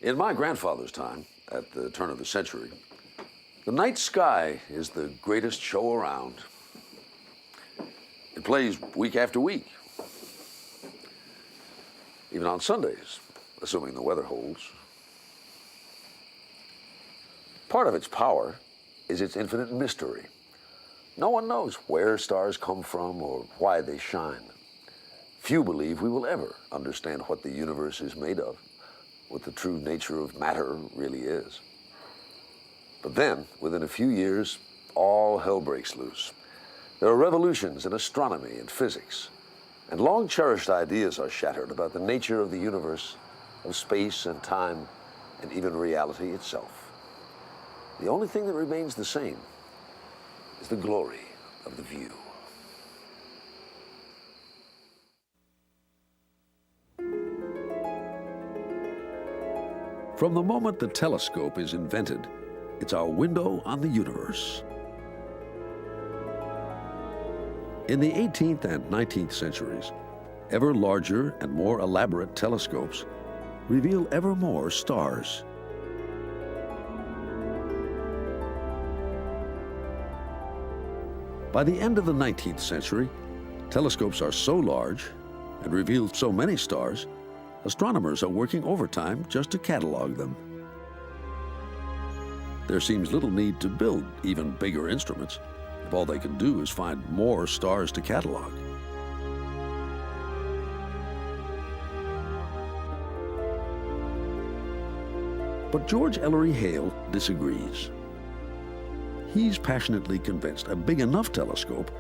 In my grandfather's time, at the turn of the century, the night sky is the greatest show around. It plays week after week, even on Sundays, assuming the weather holds. Part of its power is its infinite mystery. No one knows where stars come from or why they shine. Few believe we will ever understand what the universe is made of, what the true nature of matter really is. But then, within a few years, all hell breaks loose. There are revolutions in astronomy and physics, and long-cherished ideas are shattered about the nature of the universe, of space and time, and even reality itself. The only thing that remains the same is the glory of the view. From the moment the telescope is invented, it's our window on the universe. In the 18th and 19th centuries, ever larger and more elaborate telescopes reveal ever more stars. By the end of the 19th century, telescopes are so large and reveal so many stars, astronomers are working overtime just to catalog them. There seems little need to build even bigger instruments if all they can do is find more stars to catalog. But George Ellery Hale disagrees. He's passionately convinced a big enough telescope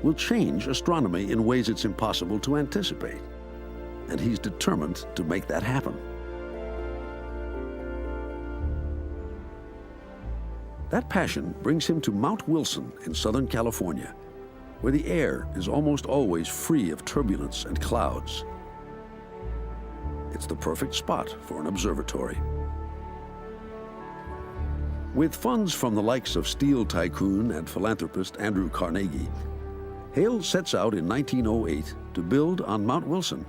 will change astronomy in ways it's impossible to anticipate. And he's determined to make that happen. That passion brings him to Mount Wilson in Southern California, where the air is almost always free of turbulence and clouds. It's the perfect spot for an observatory. With funds from the likes of steel tycoon and philanthropist Andrew Carnegie, Hale sets out in 1908 to build on Mount Wilson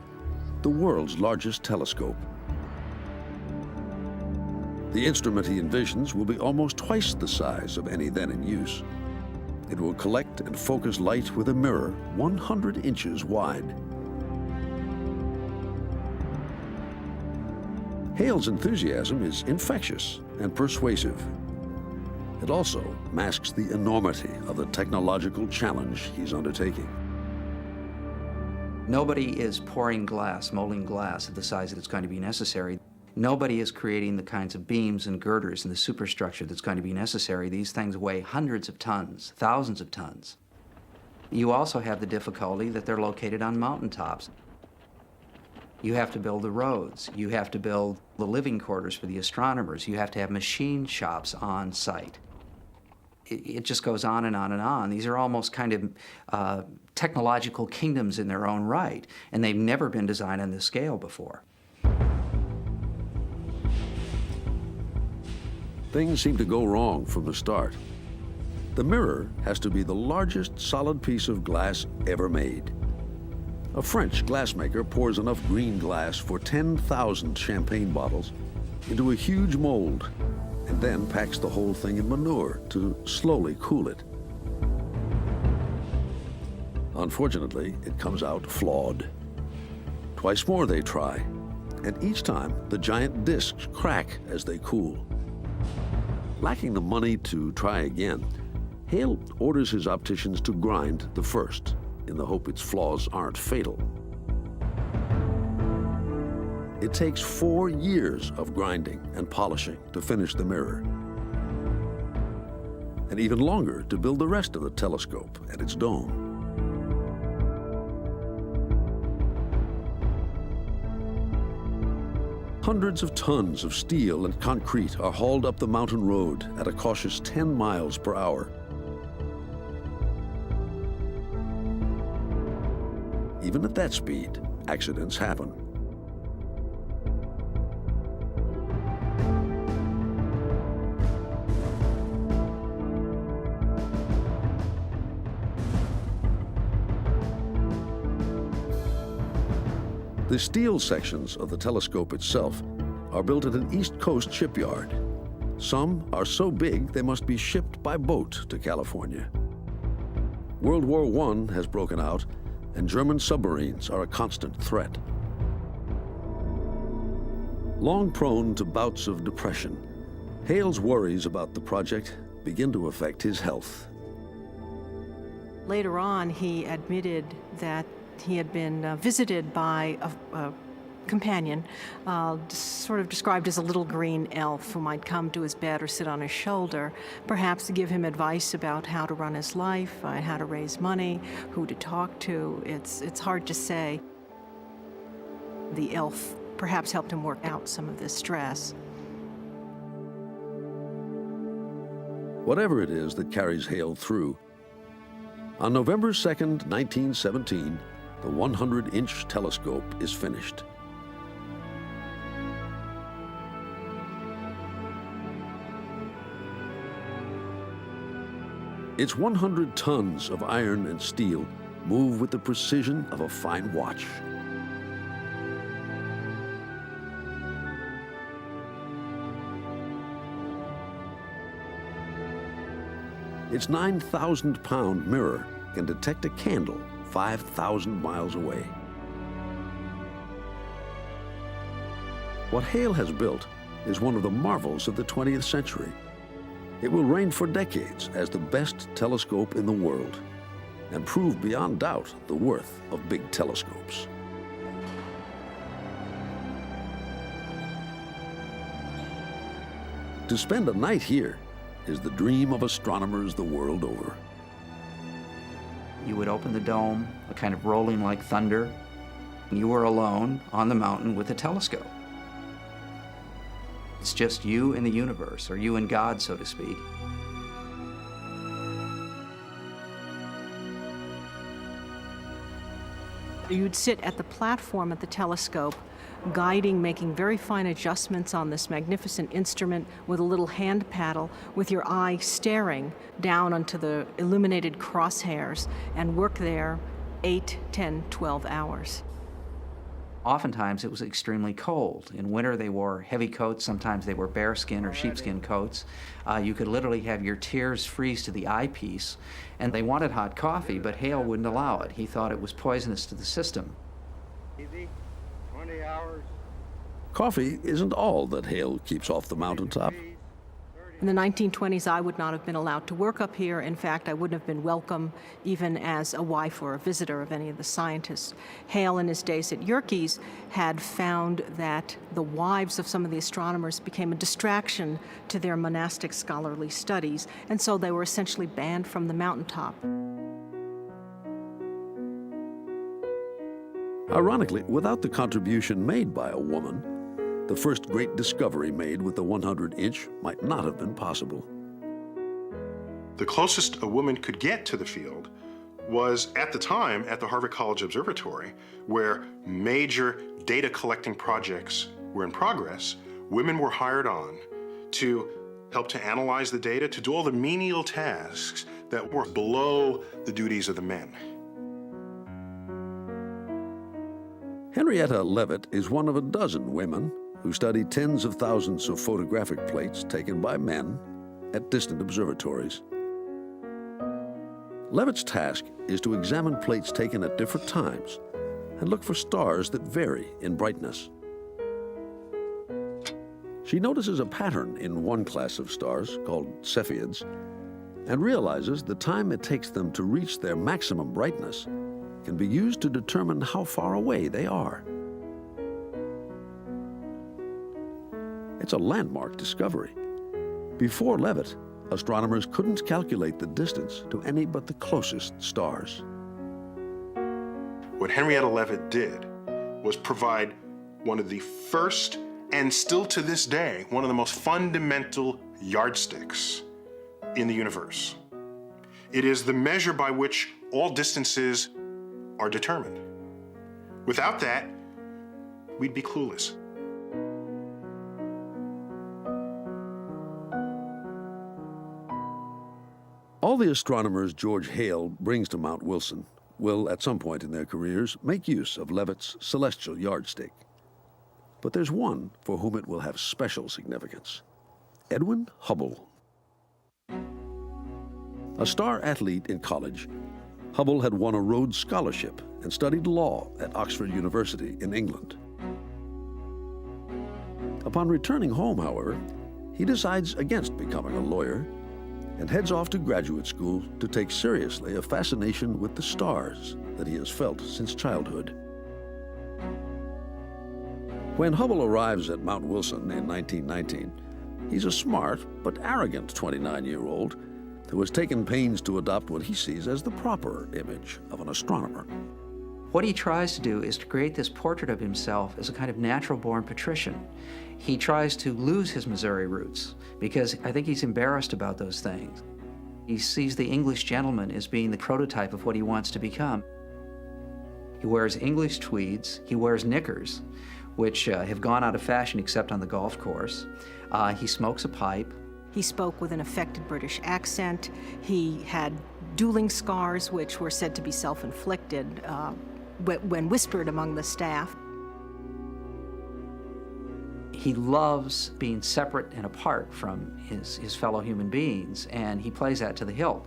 the world's largest telescope. The instrument he envisions will be almost twice the size of any then in use. It will collect and focus light with a mirror 100 inches wide. Hale's enthusiasm is infectious and persuasive. It also masks the enormity of the technological challenge he's undertaking. Nobody is pouring glass, molding glass at the size that it's going to be necessary. Nobody is creating the kinds of beams and girders and the superstructure that's going to be necessary. These things weigh hundreds of tons, thousands of tons. You also have the difficulty that they're located on mountaintops. You have to build the roads. You have to build the living quarters for the astronomers. You have to have machine shops on site. It just goes on and on and on. These are almost kind of technological kingdoms in their own right, and they've never been designed on this scale before. Things seem to go wrong from the start. The mirror has to be the largest solid piece of glass ever made. A French glassmaker pours enough green glass for 10,000 champagne bottles into a huge mold and then packs the whole thing in manure to slowly cool it. Unfortunately, it comes out flawed. Twice more they try, and each time the giant discs crack as they cool. Lacking the money to try again, Hale orders his opticians to grind the first, in the hope its flaws aren't fatal. It takes 4 years of grinding and polishing to finish the mirror, and even longer to build the rest of the telescope and its dome. Hundreds of tons of steel and concrete are hauled up the mountain road at a cautious 10 miles per hour. Even at that speed, accidents happen. The steel sections of the telescope itself are built at an East Coast shipyard. Some are so big they must be shipped by boat to California. World War I has broken out, and German submarines are a constant threat. Long prone to bouts of depression, Hale's worries about the project begin to affect his health. Later on, he admitted that he had been visited by a companion, sort of described as a little green elf who might come to his bed or sit on his shoulder, perhaps to give him advice about how to run his life, how to raise money, who to talk to. It's hard to say. The elf perhaps helped him work out some of this stress. Whatever it is that carries Hale through, on November 2nd, 1917, the 100-inch telescope is finished. Its 100 tons of iron and steel move with the precision of a fine watch. Its 9,000-pound mirror can detect a candle 5,000 miles away. What Hale has built is one of the marvels of the 20th century. It will reign for decades as the best telescope in the world and prove beyond doubt the worth of big telescopes. To spend a night here is the dream of astronomers the world over. You would open the dome, a kind of rolling like thunder. You were alone on the mountain with a telescope. It's just you and the universe, or you and God, so to speak. You'd sit at the platform at the telescope, guiding, making very fine adjustments on this magnificent instrument with a little hand paddle, with your eye staring down onto the illuminated crosshairs, and work there 8, 10, 12 hours. Oftentimes it was extremely cold. In winter they wore heavy coats, sometimes they wore bearskin or sheepskin coats. You could literally have your tears freeze to the eyepiece, and they wanted hot coffee, but Hale wouldn't allow it. He thought it was poisonous to the system. Easy, 20 hours. Coffee isn't all that Hale keeps off the mountaintop. In the 1920s, I would not have been allowed to work up here. In fact, I wouldn't have been welcome even as a wife or a visitor of any of the scientists. Hale, in his days at Yerkes, had found that the wives of some of the astronomers became a distraction to their monastic scholarly studies, and so they were essentially banned from the mountaintop. Ironically, without the contribution made by a woman, the first great discovery made with the 100-inch might not have been possible. The closest a woman could get to the field was, at the time, at the Harvard College Observatory, where major data collecting projects were in progress. Women were hired on to help to analyze the data, to do all the menial tasks that were below the duties of the men. Henrietta Leavitt is one of a dozen women who studied tens of thousands of photographic plates taken by men at distant observatories. Leavitt's task is to examine plates taken at different times and look for stars that vary in brightness. She notices a pattern in one class of stars, called Cepheids, and realizes the time it takes them to reach their maximum brightness can be used to determine how far away they are. It's a landmark discovery. Before Leavitt, astronomers couldn't calculate the distance to any but the closest stars. What Henrietta Leavitt did was provide one of the first, and still to this day, one of the most fundamental yardsticks in the universe. It is the measure by which all distances are determined. Without that, we'd be clueless. All the astronomers George Hale brings to Mount Wilson will, at some point in their careers, make use of Leavitt's celestial yardstick. but there's one for whom it will have special significance: Edwin Hubble. A star athlete in college, Hubble had won a Rhodes Scholarship and studied law at Oxford University in England. Upon returning home, however, he decides against becoming a lawyer and heads off to graduate school to take seriously a fascination with the stars that he has felt since childhood. When Hubble arrives at Mount Wilson in 1919, he's a smart but arrogant 29-year-old who has taken pains to adopt what he sees as the proper image of an astronomer. What he tries to do is to create this portrait of himself as a kind of natural-born patrician. He tries to lose his Missouri roots because I think he's embarrassed about those things. He sees the English gentleman as being the prototype of what he wants to become. He wears English tweeds, he wears knickers, which have gone out of fashion except on the golf course. He smokes a pipe. He spoke with an affected British accent. He had dueling scars, which were said to be self-inflicted when whispered among the staff. He loves being separate and apart from his fellow human beings, and he plays that to the hilt.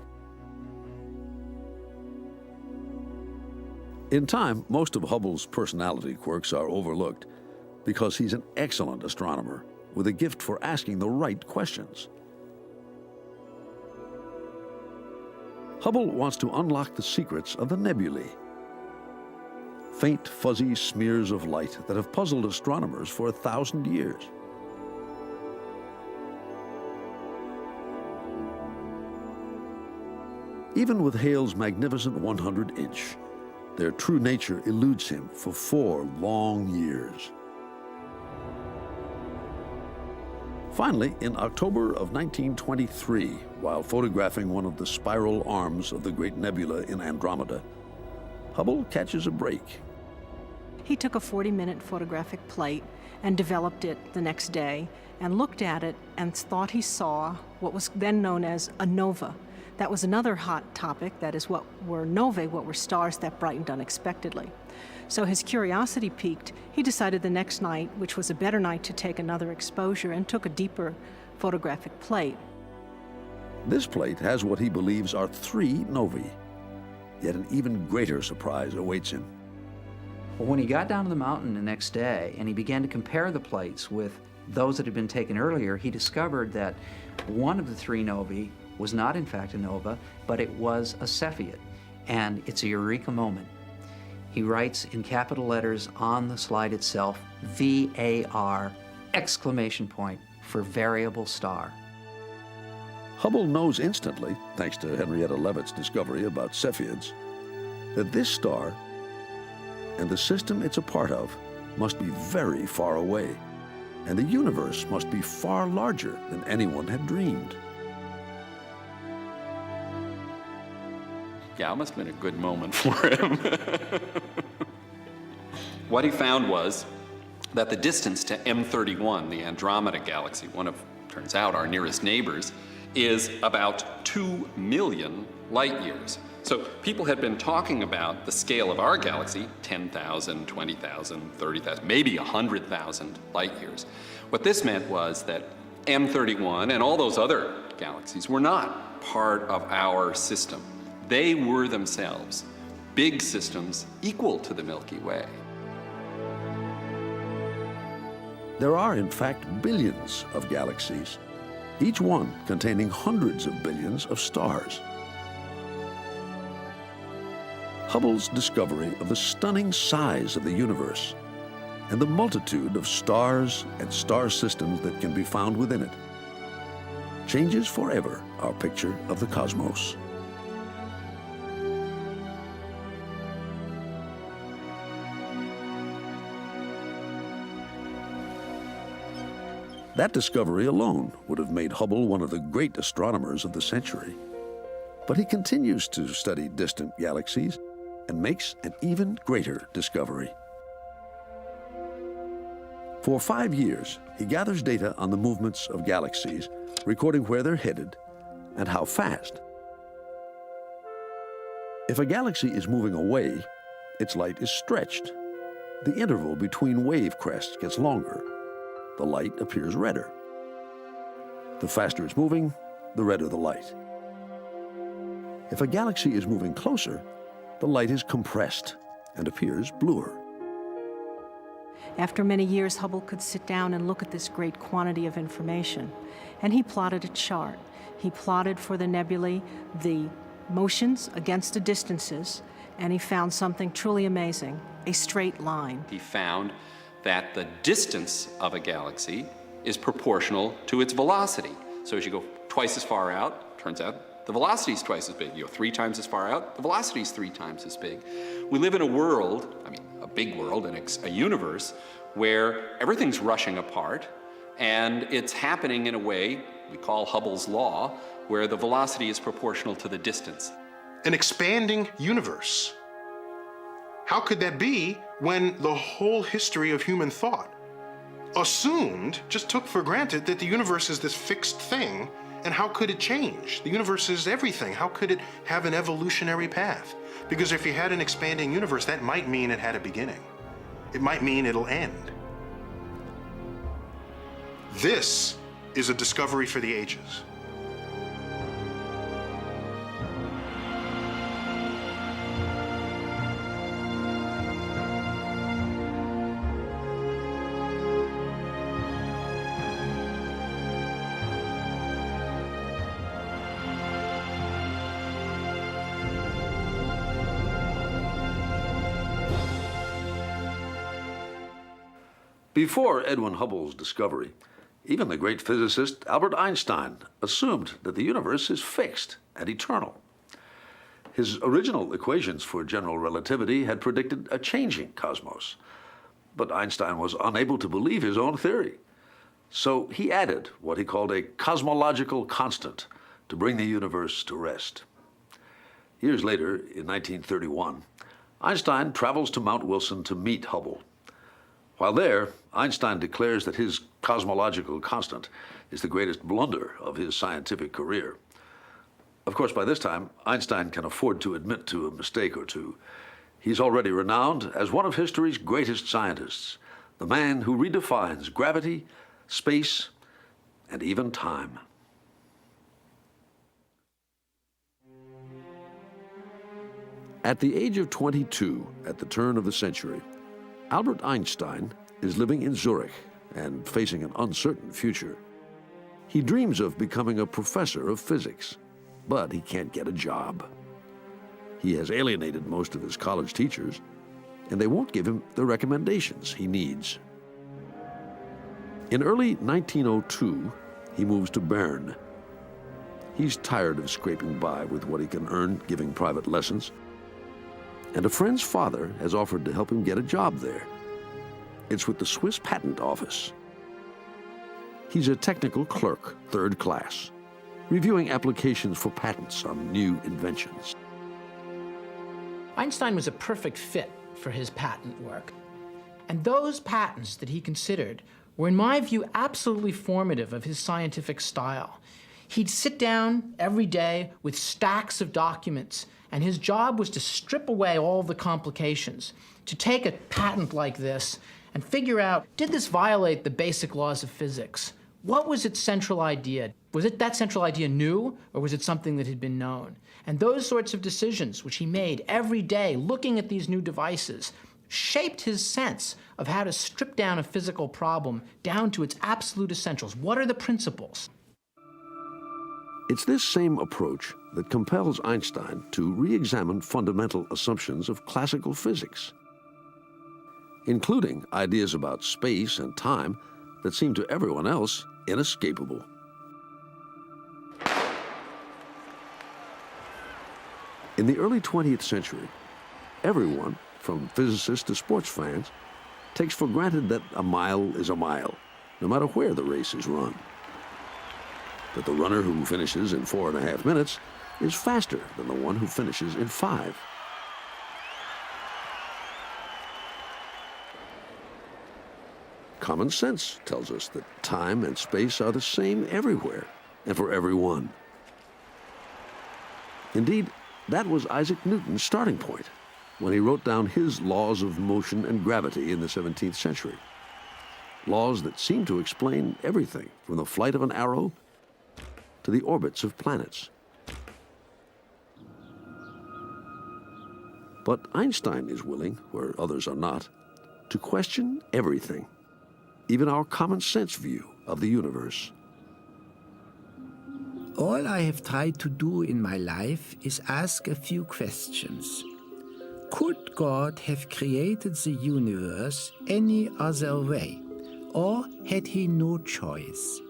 In time, most of Hubble's personality quirks are overlooked because he's an excellent astronomer with a gift for asking the right questions. Hubble wants to unlock the secrets of the nebulae, faint, fuzzy smears of light that have puzzled astronomers for 1,000 years. Even with Hale's magnificent 100-inch, their true nature eludes him for 4 long years. Finally, in October of 1923, while photographing one of the spiral arms of the Great Nebula in Andromeda, Hubble catches a break. He took a 40-minute photographic plate and developed it the next day and looked at it and thought he saw what was then known as a nova. That was another hot topic. That is, what were novae, what were stars that brightened unexpectedly. So his curiosity piqued. He decided the next night, which was a better night to take another exposure, and took a deeper photographic plate. This plate has what he believes are 3 novae, yet an even greater surprise awaits him. Well, when he got down to the mountain the next day and he began to compare the plates with those that had been taken earlier, he discovered that one of the 3 novae was not in fact a nova, but it was a Cepheid, and it's a eureka moment. He writes in capital letters on the slide itself, VAR, exclamation point, for variable star. Hubble knows instantly, thanks to Henrietta Leavitt's discovery about Cepheids, that this star and the system it's a part of must be very far away, and the universe must be far larger than anyone had dreamed. Yeah, it must have been a good moment for him. What he found was that the distance to M31, the Andromeda galaxy, one of, turns out, our nearest neighbors, is about 2 million light years. So people had been talking about the scale of our galaxy, 10,000, 20,000, 30,000, maybe 100,000 light years. What this meant was that M31 and all those other galaxies were not part of our system. They were themselves big systems equal to the Milky Way. There are, in fact, billions of galaxies, each one containing hundreds of billions of stars. Hubble's discovery of the stunning size of the universe and the multitude of stars and star systems that can be found within it changes forever our picture of the cosmos. That discovery alone would have made Hubble one of the great astronomers of the century. But he continues to study distant galaxies and makes an even greater discovery. For 5 years, he gathers data on the movements of galaxies, recording where they're headed and how fast. If a galaxy is moving away, its light is stretched. the interval between wave crests gets longer. The light appears redder. The faster it's moving, the redder the light. If a galaxy is moving closer, the light is compressed and appears bluer. After many years, Hubble could sit down and look at this great quantity of information, and he plotted a chart. He plotted for the nebulae the motions against the distances, and he found something truly amazing, a straight line. He found that the distance of a galaxy is proportional to its velocity. So as you go twice as far out, turns out the velocity is twice as big. You go 3 times as far out, the velocity is 3 times as big. We live in a world, a big world, a universe, where everything's rushing apart, and it's happening in a way we call Hubble's law, where the velocity is proportional to the distance. An expanding universe. How could that be when the whole history of human thought just took for granted that the universe is this fixed thing, and how could it change? The universe is everything. How could it have an evolutionary path? Because if you had an expanding universe, that might mean it had a beginning. It might mean it'll end. This is a discovery for the ages. Before Edwin Hubble's discovery, even the great physicist Albert Einstein assumed that the universe is fixed and eternal. His original equations for general relativity had predicted a changing cosmos, but Einstein was unable to believe his own theory. So he added what he called a cosmological constant to bring the universe to rest. Years later, in 1931, Einstein travels to Mount Wilson to meet Hubble. While there, Einstein declares that his cosmological constant is the greatest blunder of his scientific career. Of course, by this time, Einstein can afford to admit to a mistake or two. He's already renowned as one of history's greatest scientists, the man who redefines gravity, space, and even time. At the age of 22, at the turn of the century, Albert Einstein is living in Zurich and facing an uncertain future. He dreams of becoming a professor of physics, but he can't get a job. He has alienated most of his college teachers, and they won't give him the recommendations he needs. In early 1902, he moves to Bern. He's tired of scraping by with what he can earn giving private lessons, and a friend's father has offered to help him get a job there. It's with the Swiss Patent Office. He's a technical clerk, 3rd class, reviewing applications for patents on new inventions. Einstein was a perfect fit for his patent work. And those patents that he considered were, in my view, absolutely formative of his scientific style. He'd sit down every day with stacks of documents, and his job was to strip away all the complications, to take a patent like this and figure out, did this violate the basic laws of physics? What was its central idea? Was it that central idea new, or was it something that had been known? And those sorts of decisions, which he made every day, looking at these new devices, shaped his sense of how to strip down a physical problem down to its absolute essentials. What are the principles? It's this same approach that compels Einstein to re-examine fundamental assumptions of classical physics, including ideas about space and time that seem to everyone else inescapable. In the early 20th century, everyone, from physicists to sports fans, takes for granted that a mile is a mile, no matter where the race is run. That the runner who finishes in 4.5 minutes is faster than the one who finishes in 5. Common sense tells us that time and space are the same everywhere and for everyone. Indeed, that was Isaac Newton's starting point. when he wrote down his laws of motion and gravity in the 17th century. Laws that seem to explain everything from the flight of an arrow to the orbits of planets. But Einstein is willing, where others are not, to question everything, even our common sense view of the universe. All I have tried to do in my life is ask a few questions. Could God have created the universe any other way, or had he no choice?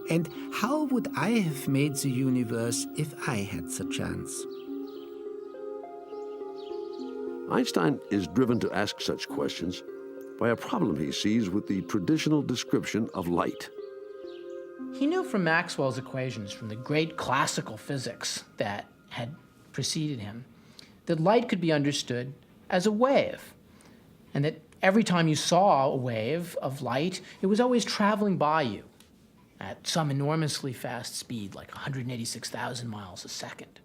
And how would I have made the universe if I had the chance? Einstein is driven to ask such questions by a problem he sees with the traditional description of light. He knew from Maxwell's equations, from the great classical physics that had preceded him, that light could be understood as a wave, and that every time you saw a wave of light, it was always traveling by you at some enormously fast speed, like 186,000 miles a second.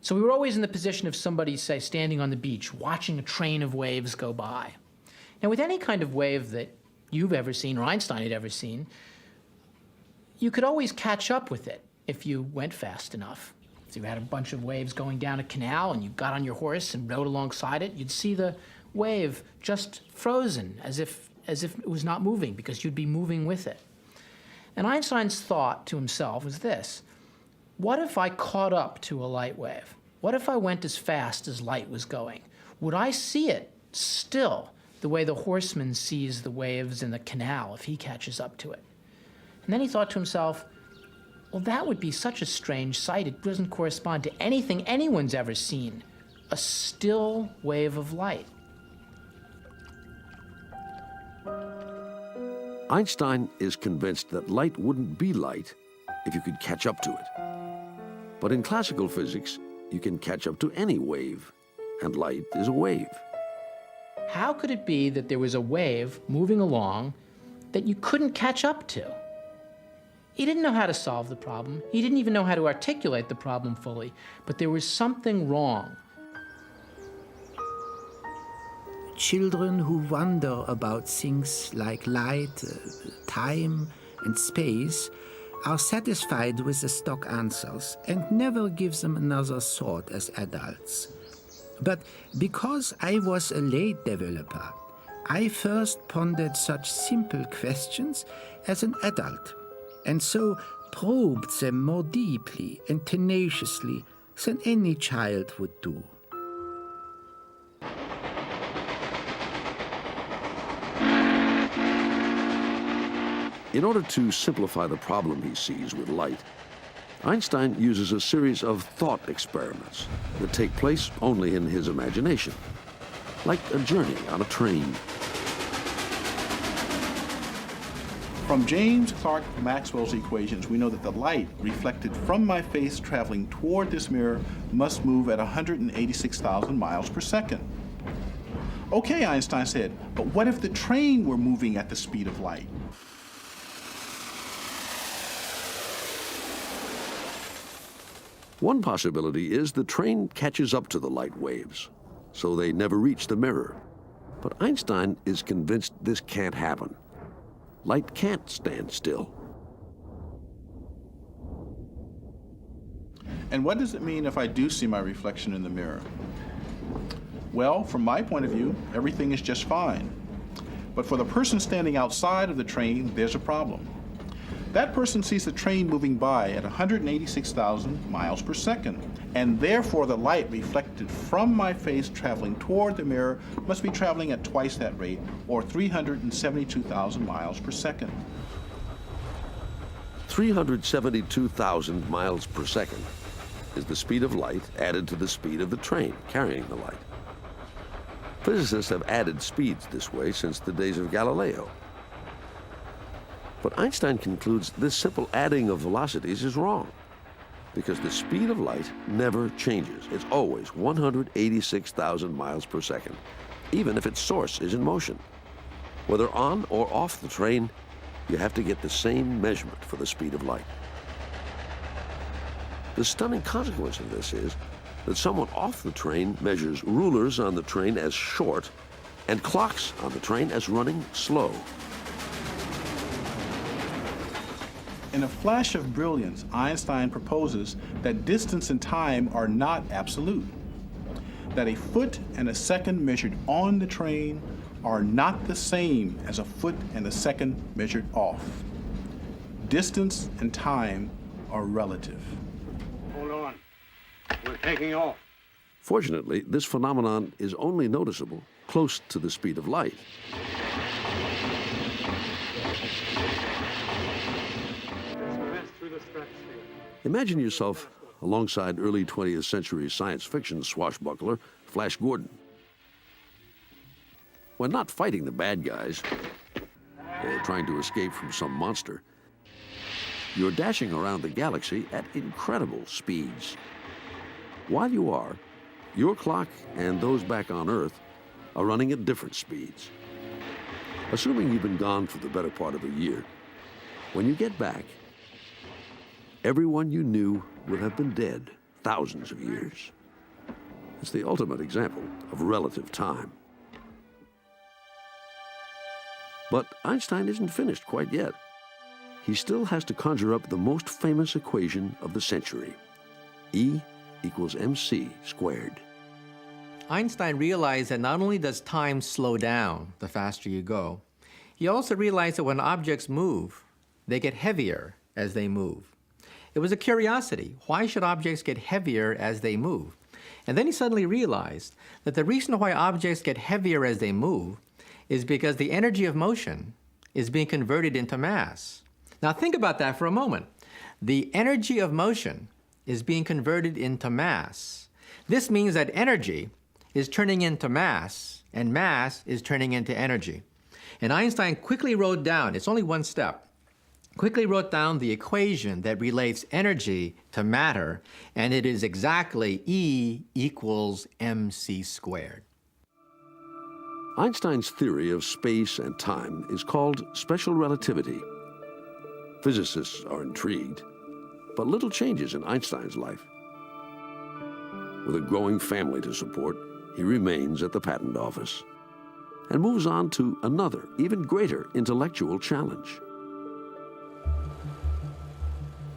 So we were always in the position of somebody, say, standing on the beach, watching a train of waves go by. Now, with any kind of wave that you've ever seen, or Einstein had ever seen, you could always catch up with it if you went fast enough. If you had a bunch of waves going down a canal and you got on your horse and rode alongside it, you'd see the wave just frozen, as if it was not moving, because you'd be moving with it. And Einstein's thought to himself was this: what if I caught up to a light wave? What if I went as fast as light was going? Would I see it still the way the horseman sees the waves in the canal if he catches up to it? And then he thought to himself, well, that would be such a strange sight. It doesn't correspond to anything anyone's ever seen, a still wave of light. Einstein is convinced that light wouldn't be light if you could catch up to it. But in classical physics, you can catch up to any wave, and light is a wave. How could it be that there was a wave moving along that you couldn't catch up to? He didn't know how to solve the problem. He didn't even know how to articulate the problem fully, but there was something wrong. Children who wonder about things like light, time, and space are satisfied with the stock answers and never give them another thought as adults. But because I was a late developer, I first pondered such simple questions as an adult, and so probed them more deeply and tenaciously than any child would do. In order to simplify the problem he sees with light, Einstein uses a series of thought experiments that take place only in his imagination, like a journey on a train. From James Clerk Maxwell's equations, we know that the light reflected from my face traveling toward this mirror must move at 186,000 miles per second. Okay, Einstein said, but what if the train were moving at the speed of light? One possibility is the train catches up to the light waves, so they never reach the mirror. But Einstein is convinced this can't happen. Light can't stand still. And what does it mean if I do see my reflection in the mirror? Well, from my point of view, everything is just fine. But for the person standing outside of the train, there's a problem. That person sees the train moving by at 186,000 miles per second, and therefore the light reflected from my face traveling toward the mirror must be traveling at twice that rate, or 372,000 miles per second. 372,000 miles per second is the speed of light added to the speed of the train carrying the light. Physicists have added speeds this way since the days of Galileo. But Einstein concludes this simple adding of velocities is wrong, because the speed of light never changes. It's always 186,000 miles per second, even if its source is in motion. Whether on or off the train, you have to get the same measurement for the speed of light. The stunning consequence of this is that someone off the train measures rulers on the train as short and clocks on the train as running slow. In a flash of brilliance, Einstein proposes that distance and time are not absolute, that a foot and a second measured on the train are not the same as a foot and a second measured off. Distance and time are relative. Hold on. We're taking off. Fortunately, this phenomenon is only noticeable close to the speed of light. Imagine yourself alongside early 20th century science fiction swashbuckler Flash Gordon. When not fighting the bad guys or trying to escape from some monster, you're dashing around the galaxy at incredible speeds. While you are, your clock and those back on Earth are running at different speeds. Assuming you've been gone for the better part of a year, when you get back, everyone you knew will have been dead thousands of years. It's the ultimate example of relative time. But Einstein isn't finished quite yet. He still has to conjure up the most famous equation of the century, E equals mc squared. Einstein realized that not only does time slow down the faster you go, he also realized that when objects move, they get heavier as they move. It was a curiosity. Why should objects get heavier as they move? And then he suddenly realized that the reason why objects get heavier as they move is because the energy of motion is being converted into mass. Now think about that for a moment. The energy of motion is being converted into mass. This means that energy is turning into mass, and mass is turning into energy. And Einstein quickly wrote down, it's only one step, quickly wrote down the equation that relates energy to matter, and it is exactly E equals mc squared. Einstein's theory of space and time is called special relativity. Physicists are intrigued, but little changes in Einstein's life. With a growing family to support, he remains at the patent office and moves on to another, even greater intellectual challenge.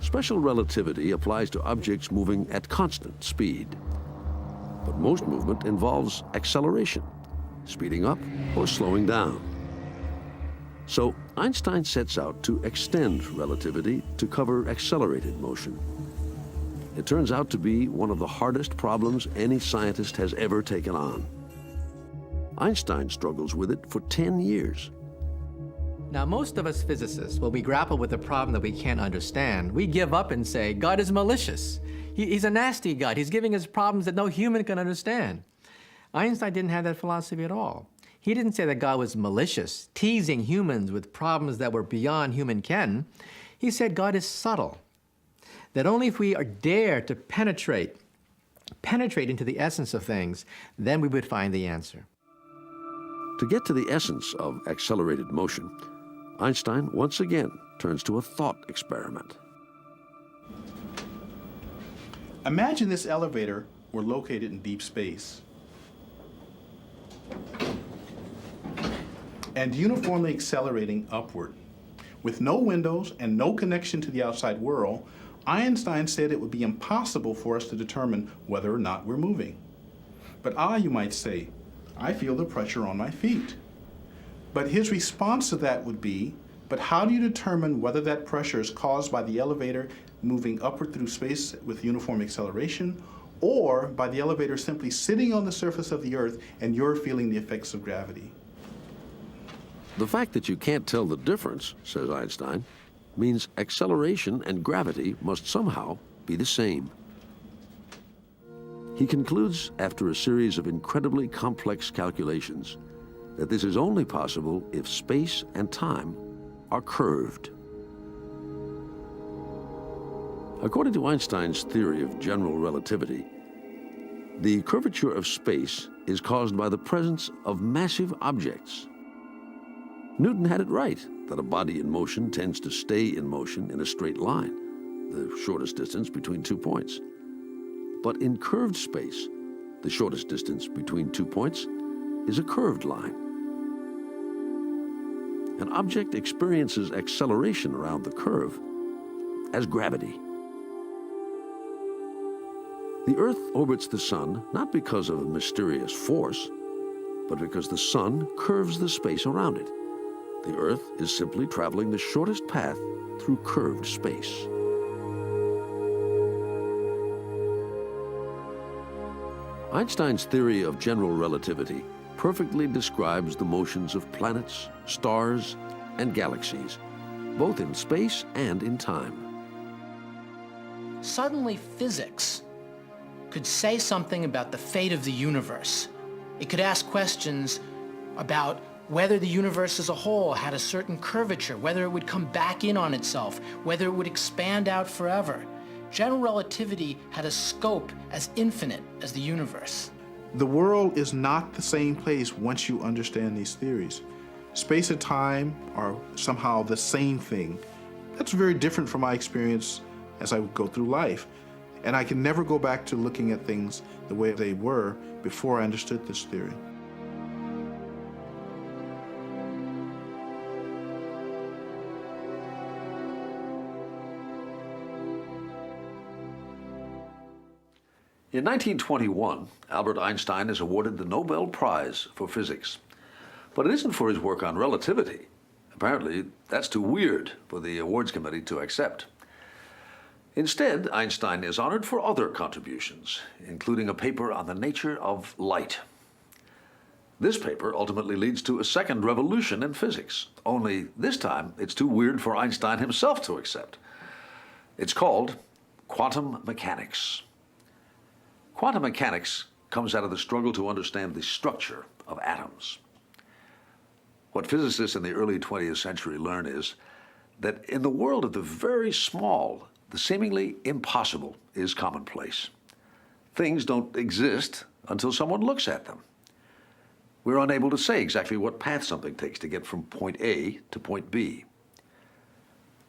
Special relativity applies to objects moving at constant speed. But most movement involves acceleration, speeding up or slowing down. So Einstein sets out to extend relativity to cover accelerated motion. It turns out to be one of the hardest problems any scientist has ever taken on. Einstein struggles with it for 10 years. Now, most of us physicists, when we grapple with a problem that we can't understand, we give up and say, God is malicious. He's a nasty God. He's giving us problems that no human can understand. Einstein didn't have that philosophy at all. He didn't say that God was malicious, teasing humans with problems that were beyond human ken. He said God is subtle, that only if we dare to penetrate into the essence of things, then we would find the answer. To get to the essence of accelerated motion, Einstein once again turns to a thought experiment. Imagine this elevator were located in deep space and uniformly accelerating upward. With no windows and no connection to the outside world, Einstein said it would be impossible for us to determine whether or not we're moving. But you might say, I feel the pressure on my feet. But his response to that would be, but how do you determine whether that pressure is caused by the elevator moving upward through space with uniform acceleration, or by the elevator simply sitting on the surface of the Earth and you're feeling the effects of gravity? The fact that you can't tell the difference, says Einstein, means acceleration and gravity must somehow be the same. He concludes, after a series of incredibly complex calculations, that this is only possible if space and time are curved. According to Einstein's theory of general relativity, the curvature of space is caused by the presence of massive objects. Newton had it right that a body in motion tends to stay in motion in a straight line, the shortest distance between 2 points. But in curved space, the shortest distance between 2 points is a curved line. An object experiences acceleration around the curve as gravity. The Earth orbits the Sun not because of a mysterious force, but because the Sun curves the space around it. The Earth is simply traveling the shortest path through curved space. Einstein's theory of general relativity perfectly describes the motions of planets, stars, and galaxies, both in space and in time. Suddenly, physics could say something about the fate of the universe. It could ask questions about whether the universe as a whole had a certain curvature, whether it would come back in on itself, whether it would expand out forever. General relativity had a scope as infinite as the universe. The world is not the same place once you understand these theories. Space and time are somehow the same thing. That's very different from my experience as I go through life. And I can never go back to looking at things the way they were before I understood this theory. In 1921, Albert Einstein is awarded the Nobel Prize for Physics. But it isn't for his work on relativity. Apparently, that's too weird for the awards committee to accept. Instead, Einstein is honored for other contributions, including a paper on the nature of light. This paper ultimately leads to a second revolution in physics, only this time it's too weird for Einstein himself to accept. It's called quantum mechanics. Quantum mechanics comes out of the struggle to understand the structure of atoms. What physicists in the early 20th century learn is that in the world of the very small, the seemingly impossible is commonplace. Things don't exist until someone looks at them. We're unable to say exactly what path something takes to get from point A to point B.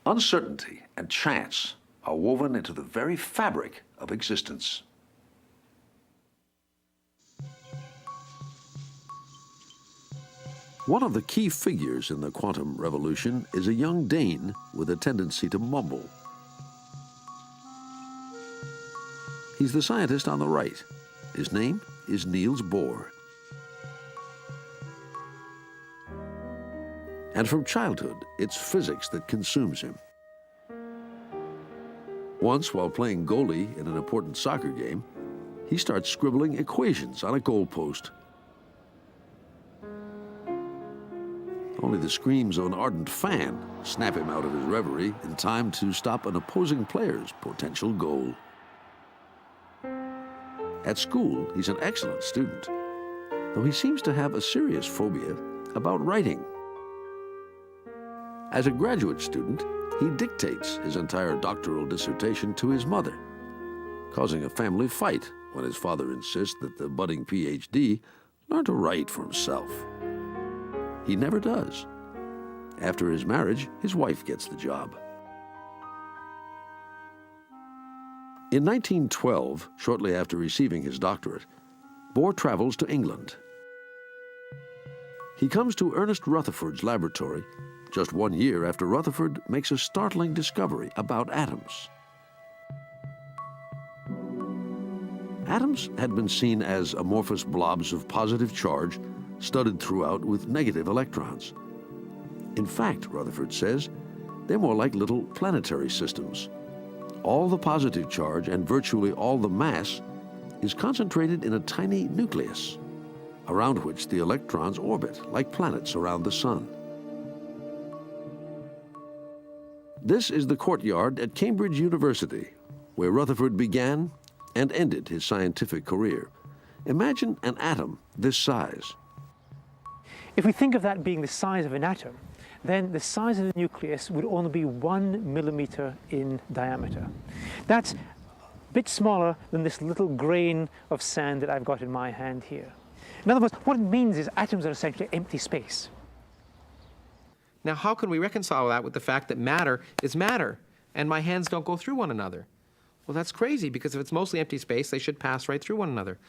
Uncertainty and chance are woven into the very fabric of existence. One of the key figures in the quantum revolution is a young Dane with a tendency to mumble. He's the scientist on the right. His name is Niels Bohr. And from childhood, it's physics that consumes him. Once, while playing goalie in an important soccer game, he starts scribbling equations on a goalpost. Only the screams of an ardent fan snap him out of his reverie in time to stop an opposing player's potential goal. At school, he's an excellent student, though he seems to have a serious phobia about writing. As a graduate student, he dictates his entire doctoral dissertation to his mother, causing a family fight when his father insists that the budding PhD learn to write for himself. He never does. After his marriage, his wife gets the job. In 1912, shortly after receiving his doctorate, Bohr travels to England. He comes to Ernest Rutherford's laboratory just 1 year after Rutherford makes a startling discovery about atoms. Atoms had been seen as amorphous blobs of positive charge studded throughout with negative electrons. In fact, Rutherford says, they're more like little planetary systems. All the positive charge and virtually all the mass is concentrated in a tiny nucleus, around which the electrons orbit like planets around the sun. This is the courtyard at Cambridge University, where Rutherford began and ended his scientific career. Imagine an atom this size. If we think of that being the size of an atom, then the size of the nucleus would only be 1 millimeter in diameter. That's a bit smaller than this little grain of sand that I've got in my hand here. In other words, what it means is atoms are essentially empty space. Now, how can we reconcile that with the fact that matter is matter, and my hands don't go through one another? Well, that's crazy, because if it's mostly empty space, they should pass right through one another.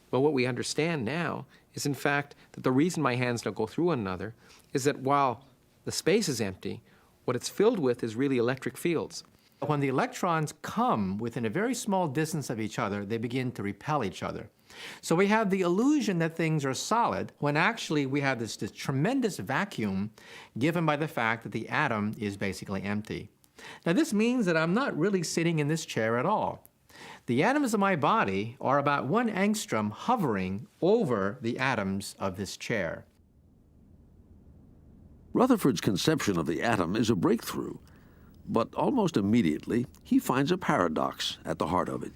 Well, what we understand now is, in fact, that the reason my hands don't go through one another is that while the space is empty, what it's filled with is really electric fields. When the electrons come within a very small distance of each other, they begin to repel each other. So we have the illusion that things are solid, when actually we have this tremendous vacuum given by the fact that the atom is basically empty. Now, this means that I'm not really sitting in this chair at all. The atoms of my body are about 1 angstrom hovering over the atoms of this chair. Rutherford's conception of the atom is a breakthrough, but almost immediately he finds a paradox at the heart of it.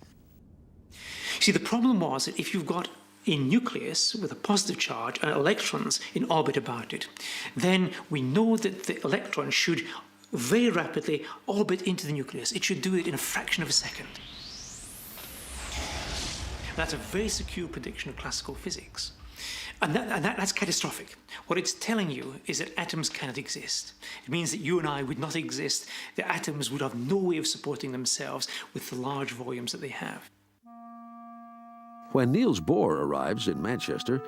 See, the problem was that if you've got a nucleus with a positive charge and electrons in orbit about it, then we know that the electron should very rapidly orbit into the nucleus. It should do it in a fraction of a second. That's a very secure prediction of classical physics. And that's catastrophic. What it's telling you is that atoms cannot exist. It means that you and I would not exist. The atoms would have no way of supporting themselves with the large volumes that they have. When Niels Bohr arrives in Manchester,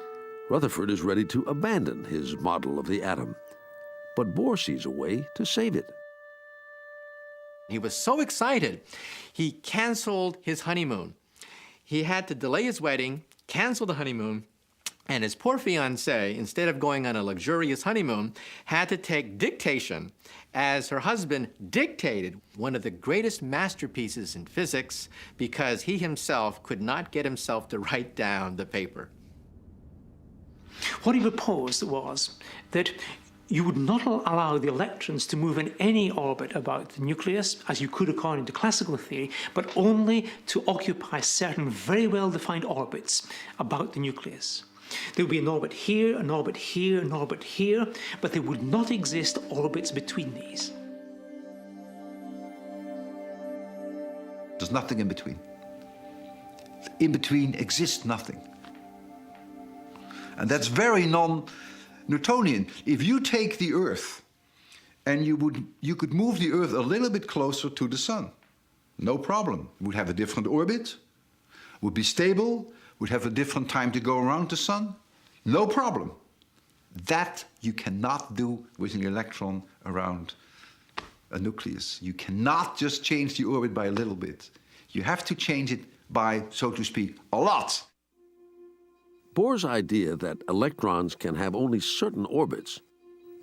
Rutherford is ready to abandon his model of the atom. But Bohr sees a way to save it. He was so excited, he canceled his honeymoon. He had to delay his wedding, cancel the honeymoon, and his poor fiancée, instead of going on a luxurious honeymoon, had to take dictation as her husband dictated one of the greatest masterpieces in physics, because he himself could not get himself to write down the paper. What he proposed was that you would not allow the electrons to move in any orbit about the nucleus, as you could according to classical theory, but only to occupy certain very well-defined orbits about the nucleus. There would be an orbit here, an orbit here, an orbit here, but there would not exist orbits between these. There's nothing in between. In between exists nothing. And that's very non-Newtonian. If you take the Earth and you could move the Earth a little bit closer to the Sun, no problem. It would have a different orbit, would be stable, would have a different time to go around the Sun, no problem. That you cannot do with an electron around a nucleus. You cannot just change the orbit by a little bit. You have to change it by, so to speak, a lot. Bohr's idea that electrons can have only certain orbits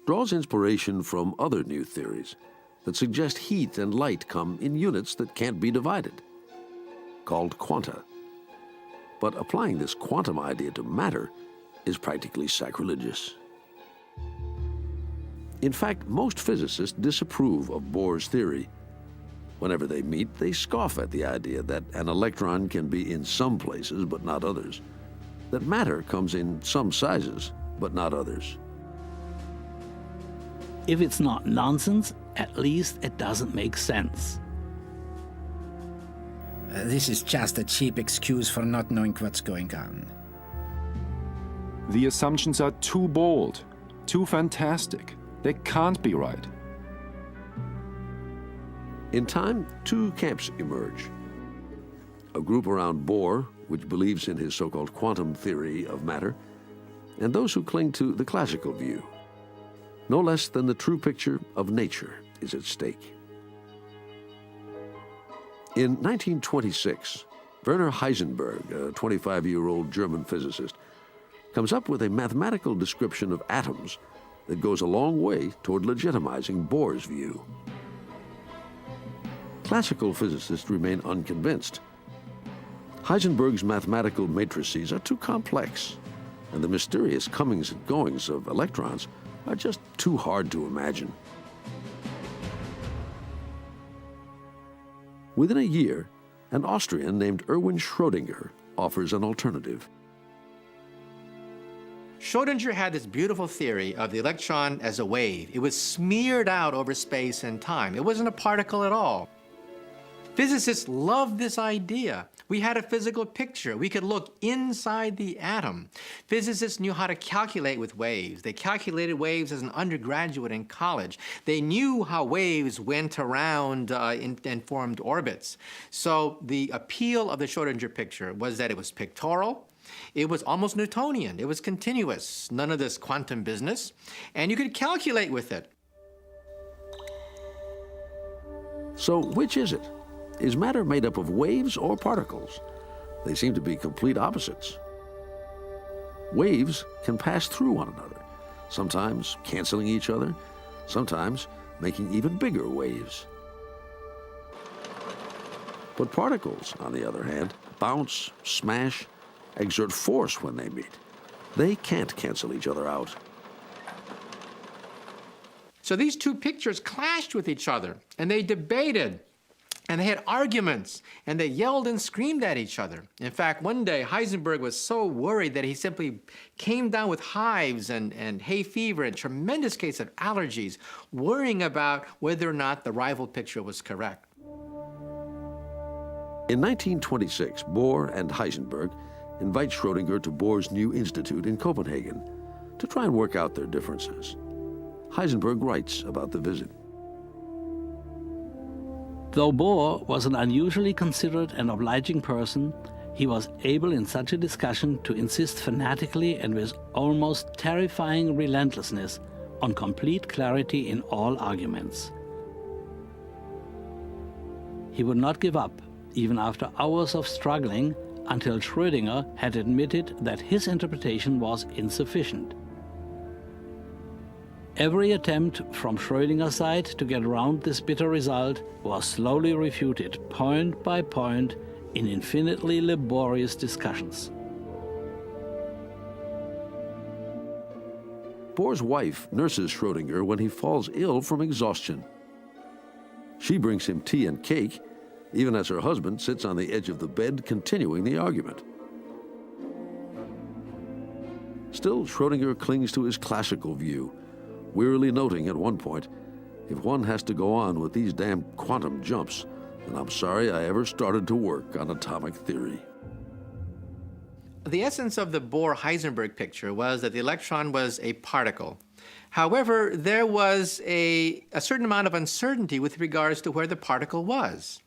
draws inspiration from other new theories that suggest heat and light come in units that can't be divided, called quanta. But applying this quantum idea to matter is practically sacrilegious. In fact, most physicists disapprove of Bohr's theory. Whenever they meet, they scoff at the idea that an electron can be in some places but not others, that matter comes in some sizes but not others. If it's not nonsense, at least it doesn't make sense. This is just a cheap excuse for not knowing what's going on. The assumptions are too bold, too fantastic. They can't be right. In time, two camps emerge. A group around Bohr, which believes in his so-called quantum theory of matter, and those who cling to the classical view. No less than the true picture of nature is at stake. In 1926, Werner Heisenberg, a 25-year-old German physicist, comes up with a mathematical description of atoms that goes a long way toward legitimizing Bohr's view. Classical physicists remain unconvinced. Heisenberg's mathematical matrices are too complex, and the mysterious comings and goings of electrons are just too hard to imagine. Within a year, an Austrian named Erwin Schrödinger offers an alternative. Schrödinger had this beautiful theory of the electron as a wave. It was smeared out over space and time. It wasn't a particle at all. Physicists loved this idea. We had a physical picture. We could look inside the atom. Physicists knew how to calculate with waves. They calculated waves as an undergraduate in college. They knew how waves went around and formed orbits. So the appeal of the Schrödinger picture was that it was pictorial. It was almost Newtonian. It was continuous. None of this quantum business. And you could calculate with it. So which is it? Is matter made up of waves or particles? They seem to be complete opposites. Waves can pass through one another, sometimes canceling each other, sometimes making even bigger waves. But particles, on the other hand, bounce, smash, exert force when they meet. They can't cancel each other out. So these two pictures clashed with each other, and they debated. And they had arguments, and they yelled and screamed at each other. In fact, one day, Heisenberg was so worried that he simply came down with hives and hay fever and tremendous case of allergies, worrying about whether or not the rival picture was correct. In 1926, Bohr and Heisenberg invite Schrödinger to Bohr's new institute in Copenhagen to try and work out their differences. Heisenberg writes about the visit. Though Bohr was an unusually considerate and obliging person, he was able in such a discussion to insist fanatically and with almost terrifying relentlessness on complete clarity in all arguments. He would not give up, even after hours of struggling, until Schrödinger had admitted that his interpretation was insufficient. Every attempt from Schrödinger's side to get around this bitter result was slowly refuted, point by point, in infinitely laborious discussions. Bohr's wife nurses Schrödinger when he falls ill from exhaustion. She brings him tea and cake, even as her husband sits on the edge of the bed continuing the argument. Still, Schrödinger clings to his classical view, wearily noting at one point, if one has to go on with these damn quantum jumps, then I'm sorry I ever started to work on atomic theory. The essence of the Bohr-Heisenberg picture was that the electron was a particle. However, there was a certain amount of uncertainty with regards to where the particle was.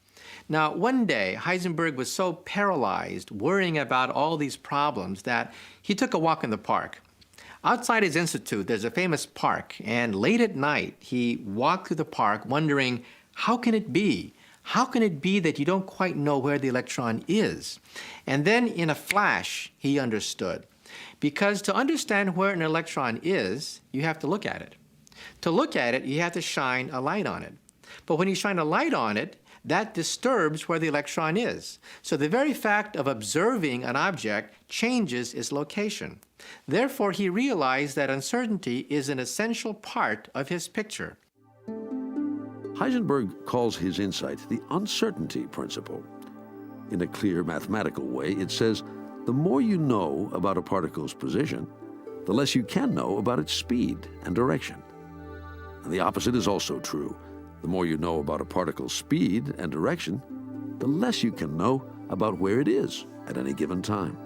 Now, one day, Heisenberg was so paralyzed, worrying about all these problems, that he took a walk in the park. Outside his institute, there's a famous park, and late at night, he walked through the park wondering, how can it be? How can it be that you don't quite know where the electron is? And then in a flash, he understood. Because to understand where an electron is, you have to look at it. To look at it, you have to shine a light on it. But when you shine a light on it, that disturbs where the electron is. So the very fact of observing an object changes its location. Therefore, he realized that uncertainty is an essential part of his picture. Heisenberg calls his insight the uncertainty principle. In a clear mathematical way, it says, the more you know about a particle's position, the less you can know about its speed and direction. And the opposite is also true. The more you know about a particle's speed and direction, the less you can know about where it is at any given time.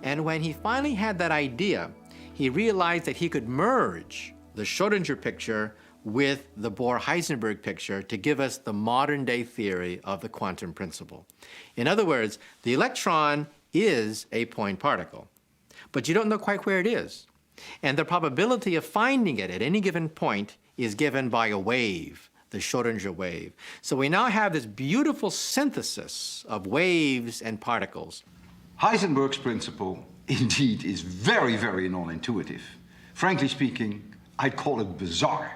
And when he finally had that idea, he realized that he could merge the Schrödinger picture with the Bohr-Heisenberg picture to give us the modern-day theory of the quantum principle. In other words, the electron is a point particle, but you don't know quite where it is. And the probability of finding it at any given point is given by a wave, the Schrödinger wave. So we now have this beautiful synthesis of waves and particles. Heisenberg's principle, indeed, is very, very non-intuitive. Frankly speaking, I'd call it bizarre.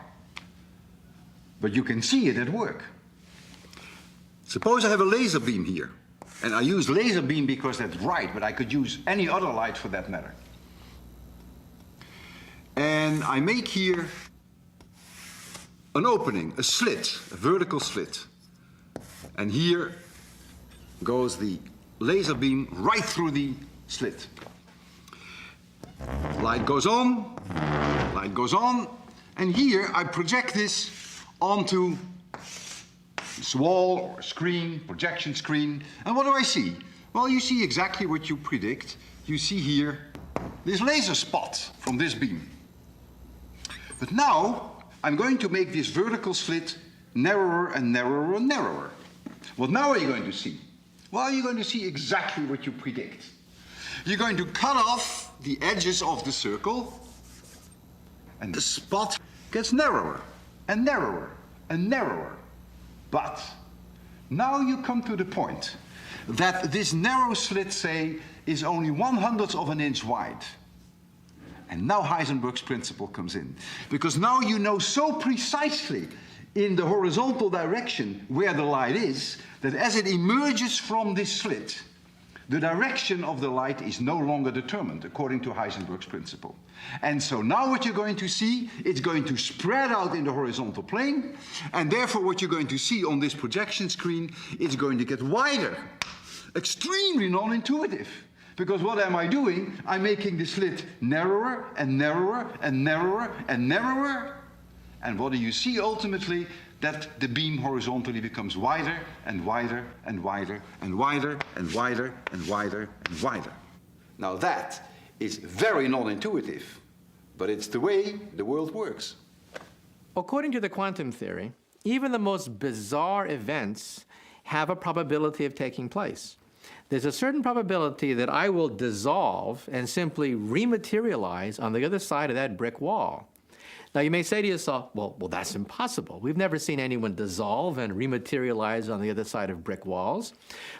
But you can see it at work. Suppose I have a laser beam here. And I use laser beam because that's right, but I could use any other light for that matter. And I make here an opening, a slit, a vertical slit. And here goes the laser beam right through the slit. Light goes on, and here I project this onto this wall or a screen, projection screen, and what do I see? Well, you see exactly what you predict. You see here this laser spot from this beam. But now I'm going to make this vertical slit narrower and narrower and narrower. What now are you going to see? Well, you're going to see exactly what you predict. You're going to cut off the edges of the circle, and the spot gets narrower and narrower and narrower. But now you come to the point that this narrow slit, say, is only 1/100th of an inch wide. And now Heisenberg's principle comes in. Because now you know so precisely in the horizontal direction where the light is, that as it emerges from this slit, the direction of the light is no longer determined according to Heisenberg's principle. And so now what you're going to see, it's going to spread out in the horizontal plane, and therefore what you're going to see on this projection screen is going to get wider. Extremely non-intuitive. Because what am I doing? I'm making the slit narrower and narrower and narrower and narrower. And what do you see ultimately? That the beam horizontally becomes wider and wider and wider and wider and wider and wider and wider. Now that is very non-intuitive, but it's the way the world works. According to the quantum theory, even the most bizarre events have a probability of taking place. There's a certain probability that I will dissolve and simply rematerialize on the other side of that brick wall. Now, you may say to yourself, well, that's impossible. We've never seen anyone dissolve and rematerialize on the other side of brick walls.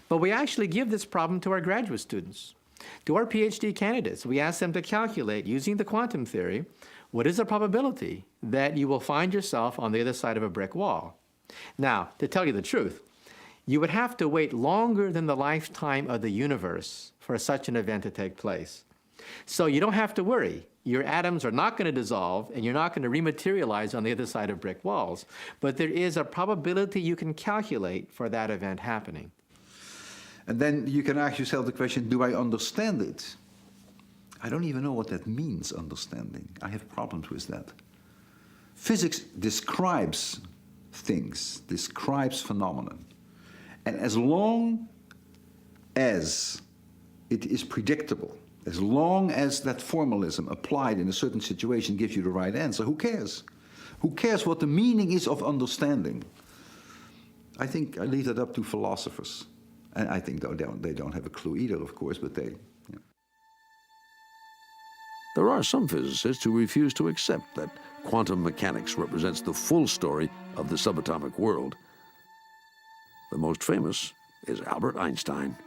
But we actually give this problem to our graduate students. To our PhD candidates, we ask them to calculate, using the quantum theory, what is the probability that you will find yourself on the other side of a brick wall? Now, to tell you the truth, you would have to wait longer than the lifetime of the universe for such an event to take place. So you don't have to worry. Your atoms are not going to dissolve, and you're not going to rematerialize on the other side of brick walls. But there is a probability you can calculate for that event happening. And then you can ask yourself the question, do I understand it? I don't even know what that means, understanding. I have problems with that. Physics describes things, describes phenomena. And as long as it is predictable, as long as that formalism applied in a certain situation gives you the right answer, who cares? Who cares what the meaning is of understanding? I think I leave that up to philosophers. And I think they don't have a clue either, of course, but they... Yeah. There are some physicists who refuse to accept that quantum mechanics represents the full story of the subatomic world. The most famous is Albert Einstein.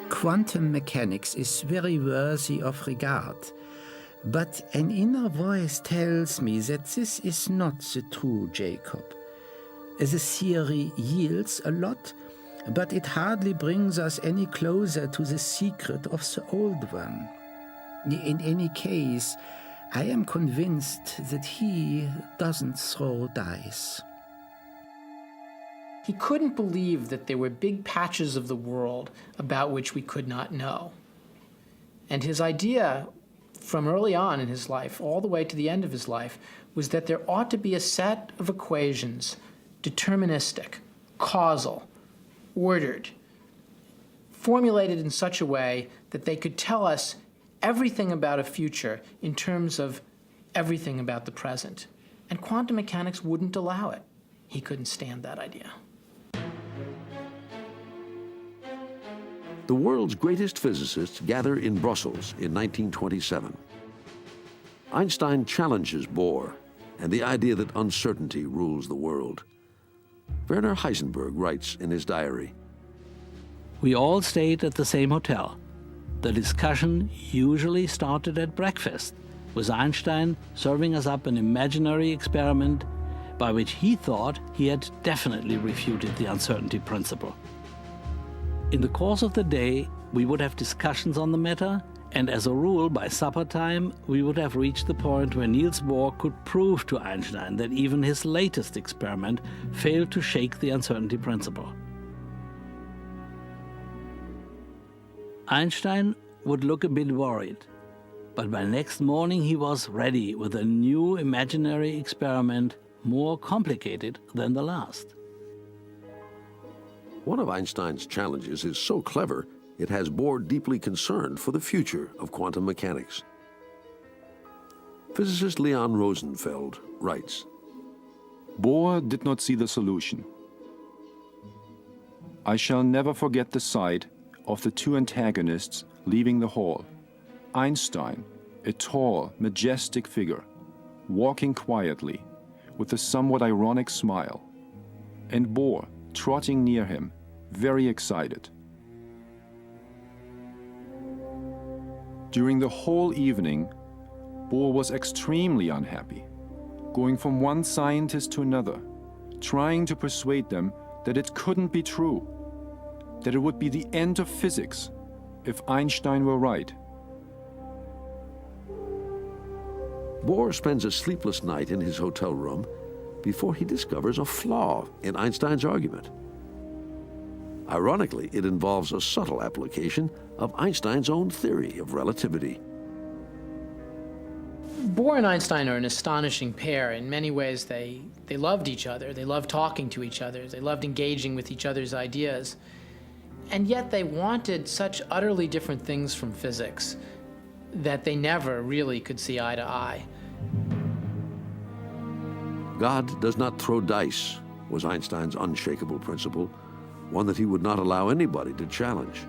Quantum mechanics is very worthy of regard, but an inner voice tells me that this is not the true Jacob. The theory yields a lot, but it hardly brings us any closer to the secret of the old one. In any case, I am convinced that he doesn't throw dice. He couldn't believe that there were big patches of the world about which we could not know. And his idea from early on in his life, all the way to the end of his life, was that there ought to be a set of equations, deterministic, causal, ordered, formulated in such a way that they could tell us everything about a future in terms of everything about the present. And quantum mechanics wouldn't allow it. He couldn't stand that idea. The world's greatest physicists gather in Brussels in 1927. Einstein challenges Bohr and the idea that uncertainty rules the world. Werner Heisenberg writes in his diary, "We all stayed at the same hotel. The discussion usually started at breakfast, with Einstein serving us up an imaginary experiment by which he thought he had definitely refuted the uncertainty principle. In the course of the day, we would have discussions on the matter, and as a rule, by supper time, we would have reached the point where Niels Bohr could prove to Einstein that even his latest experiment failed to shake the uncertainty principle. Einstein would look a bit worried, but by next morning he was ready with a new imaginary experiment more complicated than the last. One of Einstein's challenges is so clever, it has Bohr deeply concerned for the future of quantum mechanics. Physicist Leon Rosenfeld writes, Bohr did not see the solution. I shall never forget the sight of the two antagonists leaving the hall. Einstein, a tall, majestic figure, walking quietly, with a somewhat ironic smile, and Bohr trotting near him, very excited. During the whole evening, Bohr was extremely unhappy, going from one scientist to another, trying to persuade them that it couldn't be true, that it would be the end of physics if Einstein were right. Bohr spends a sleepless night in his hotel room before he discovers a flaw in Einstein's argument. Ironically, it involves a subtle application of Einstein's own theory of relativity. Bohr and Einstein are an astonishing pair. In many ways, they loved each other. They loved talking to each other. They loved engaging with each other's ideas. And yet they wanted such utterly different things from physics that they never really could see eye to eye. God does not throw dice was Einstein's unshakable principle, one that he would not allow anybody to challenge.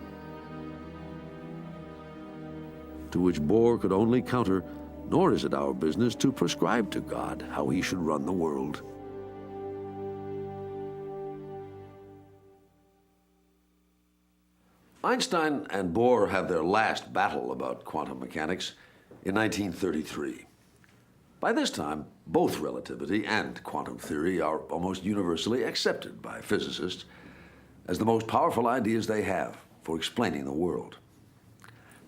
To which Bohr could only counter, nor is it our business to prescribe to God how he should run the world. Einstein and Bohr have their last battle about quantum mechanics in 1933. By this time, both relativity and quantum theory are almost universally accepted by physicists as the most powerful ideas they have for explaining the world.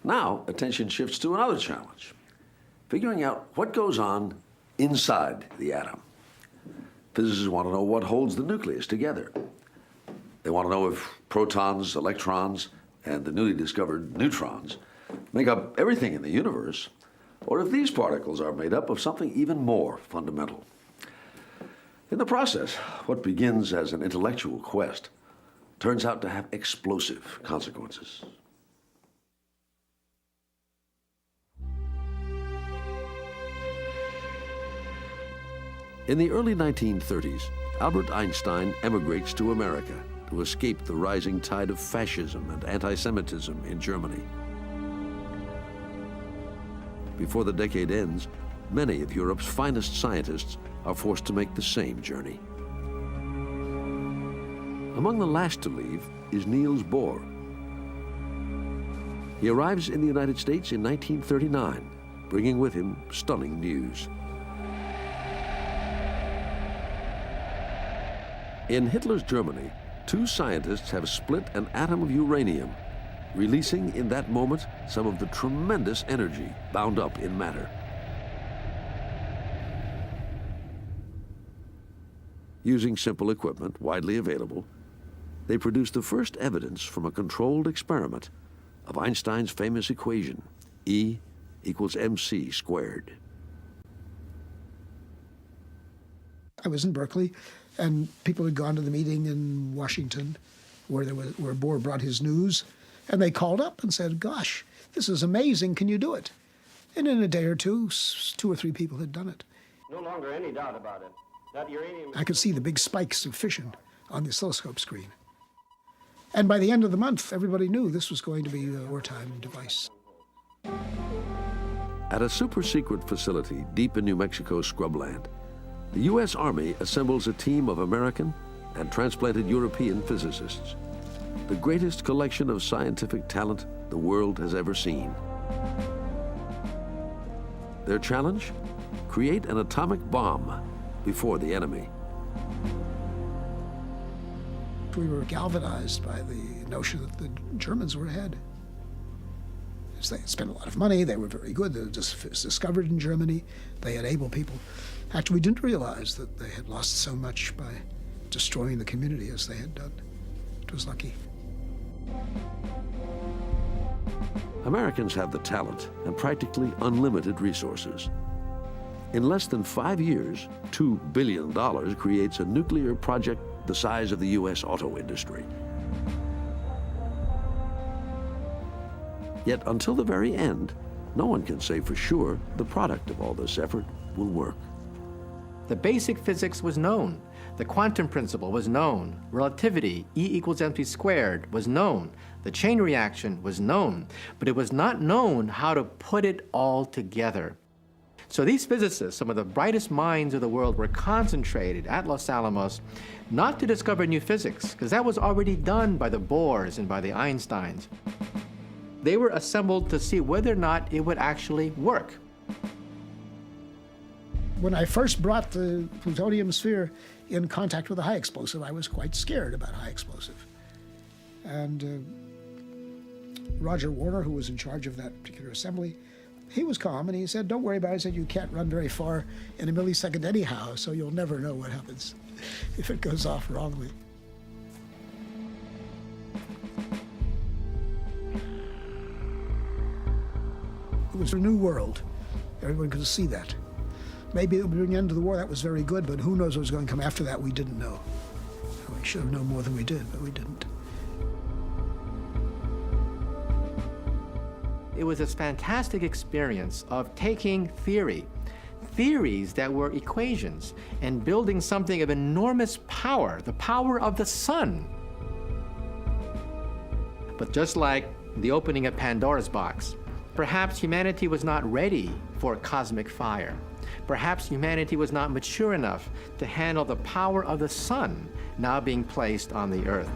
Now, attention shifts to another challenge, figuring out what goes on inside the atom. Physicists want to know what holds the nucleus together. They want to know if protons, electrons, and the newly discovered neutrons make up everything in the universe, or if these particles are made up of something even more fundamental. In the process, what begins as an intellectual quest turns out to have explosive consequences. In the early 1930s, Albert Einstein emigrates to America to escape the rising tide of fascism and anti-Semitism in Germany. Before the decade ends, many of Europe's finest scientists are forced to make the same journey. Among the last to leave is Niels Bohr. He arrives in the United States in 1939, bringing with him stunning news. In Hitler's Germany, two scientists have split an atom of uranium, releasing in that moment some of the tremendous energy bound up in matter. Using simple equipment widely available, they produced the first evidence from a controlled experiment of Einstein's famous equation, E equals mc squared. I was in Berkeley, and people had gone to the meeting in Washington where Bohr brought his news, and they called up and said, gosh, this is amazing, can you do it? And in a day or two, 2 or 3 people had done it. No longer any doubt about it. That uranium... I could see the big spikes of fission on the oscilloscope screen. And by the end of the month, everybody knew this was going to be a wartime device. At a super-secret facility deep in New Mexico's scrubland, the U.S. Army assembles a team of American and transplanted European physicists, the greatest collection of scientific talent the world has ever seen. Their challenge? Create an atomic bomb before the enemy. We were galvanized by the notion that the Germans were ahead. They had spent a lot of money, they were very good, they were discovered in Germany, they had able people. Actually, we didn't realize that they had lost so much by destroying the community as they had done. It was lucky. Americans have the talent and practically unlimited resources. In less than 5 years, $2 billion creates a nuclear project the size of the U.S. auto industry. Yet until the very end, no one can say for sure the product of all this effort will work. The basic physics was known. The quantum principle was known. Relativity, E=mc², was known. The chain reaction was known. But it was not known how to put it all together. So these physicists, some of the brightest minds of the world, were concentrated at Los Alamos not to discover new physics, because that was already done by the Bohrs and by the Einsteins. They were assembled to see whether or not it would actually work. When I first brought the plutonium sphere in contact with a high explosive, I was quite scared about high explosive. And Roger Warner, who was in charge of that particular assembly, he was calm, and he said, don't worry about it. He said, you can't run very far in a millisecond anyhow, so you'll never know what happens if it goes off wrongly. It was a new world. Everyone could see that. Maybe during the end of the war that was very good, but who knows what was going to come after that? We didn't know. We should have known more than we did, but we didn't. It was this fantastic experience of taking theories that were equations, and building something of enormous power, the power of the sun. But just like the opening of Pandora's box, perhaps humanity was not ready for cosmic fire. Perhaps humanity was not mature enough to handle the power of the sun now being placed on the earth.